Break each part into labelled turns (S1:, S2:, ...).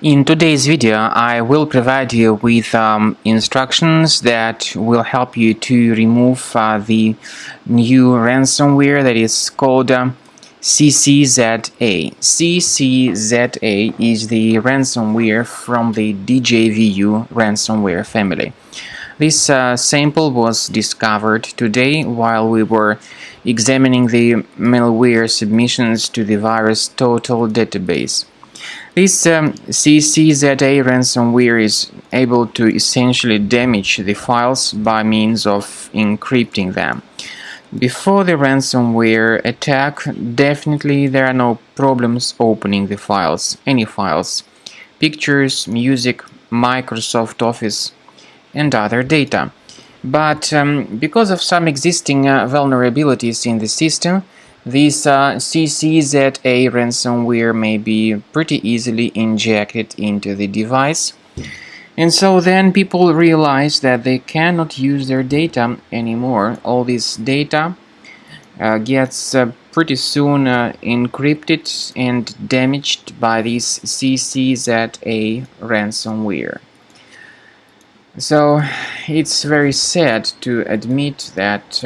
S1: In today's video, I will provide you with instructions that will help you to remove the new ransomware that is called Ccza. Ccza is the ransomware from the DJVU ransomware family. This sample was discovered today while we were examining the malware submissions to the virus total database. This Ccza ransomware is able to essentially damage the files by means of encrypting them. Before the ransomware attack, definitely there are no problems opening the files, any files, pictures, music, Microsoft Office, and other data. But because of some existing vulnerabilities in the system, this Ccza ransomware may be pretty easily injected into the device. And so then people realize that they cannot use their data anymore. All this data gets pretty soon encrypted and damaged by this Ccza ransomware. So it's very sad to admit that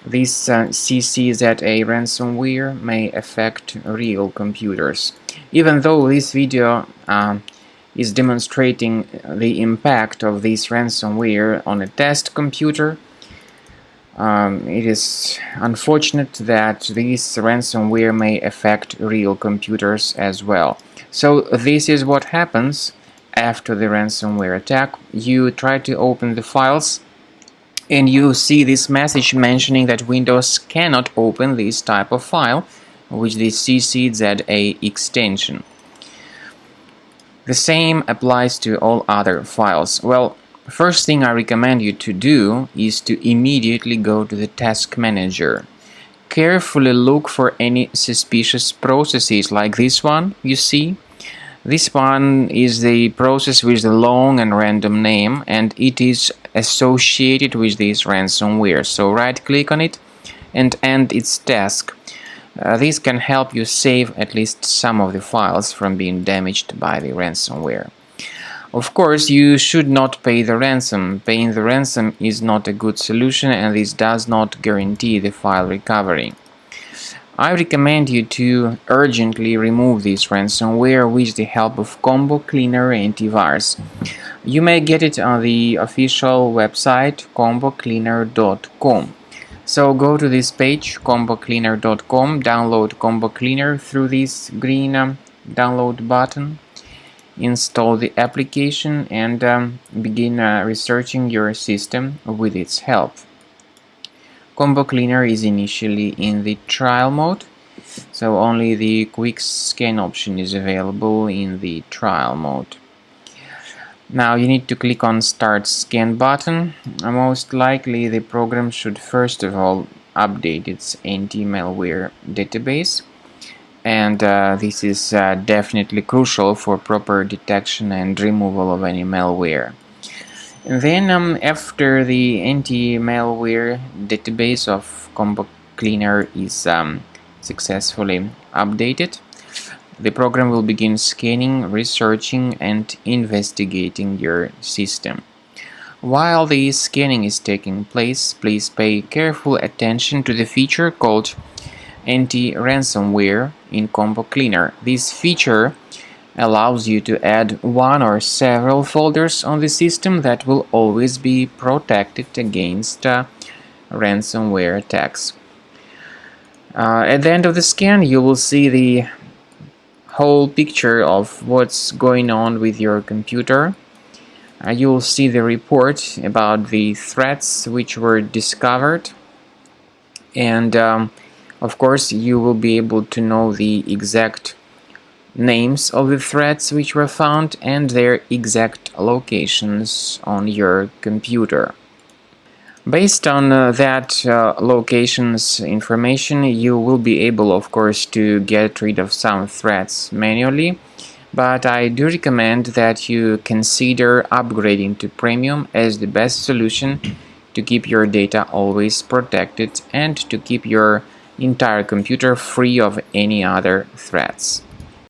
S1: this Ccza ransomware may affect real computers. Even though this video is demonstrating the impact of this ransomware on a test computer, it is unfortunate that this ransomware may affect real computers as well. So this is what happens after the ransomware attack. You try to open the files and you see this message mentioning that Windows cannot open this type of file with the Ccza extension. The same applies to all other files. Well, first thing I recommend you to do is to immediately go to the task manager. Carefully look for any suspicious processes like this one, you see. This one is the process with the long and random name, and it is associated with this ransomware. So right click on it and end its task. This can help you save at least some of the files from being damaged by the ransomware. Of course, you should not pay the ransom. Paying the ransom is not a good solution, and this does not guarantee the file recovery. I recommend you to urgently remove this ransomware with the help of Combo Cleaner antivirus. You may get it on the official website combocleaner.com. So go to this page, combocleaner.com, download Combo Cleaner through this green download button, install the application, and begin researching your system with its help. Combo Cleaner is initially in the trial mode, so only the quick scan option is available in the trial mode. Now you need to click on Start Scan button. Most likely the program should first of all update its anti-malware database, and this is definitely crucial for proper detection and removal of any malware. And then after the anti-malware database of Combo Cleaner is successfully updated, the program will begin scanning, researching, and investigating your system. While the scanning is taking place, please pay careful attention to the feature called anti-ransomware in Combo Cleaner. This feature allows you to add one or several folders on the system that will always be protected against ransomware attacks. At the end of the scan, you will see the whole picture of what's going on with your computer. You will see the report about the threats which were discovered, and of course you will be able to know the exact names of the threats which were found and their exact locations on your computer. Based on that locations information, you will be able, of course, to get rid of some threats manually, but I do recommend that you consider upgrading to Premium as the best solution to keep your data always protected and to keep your entire computer free of any other threats.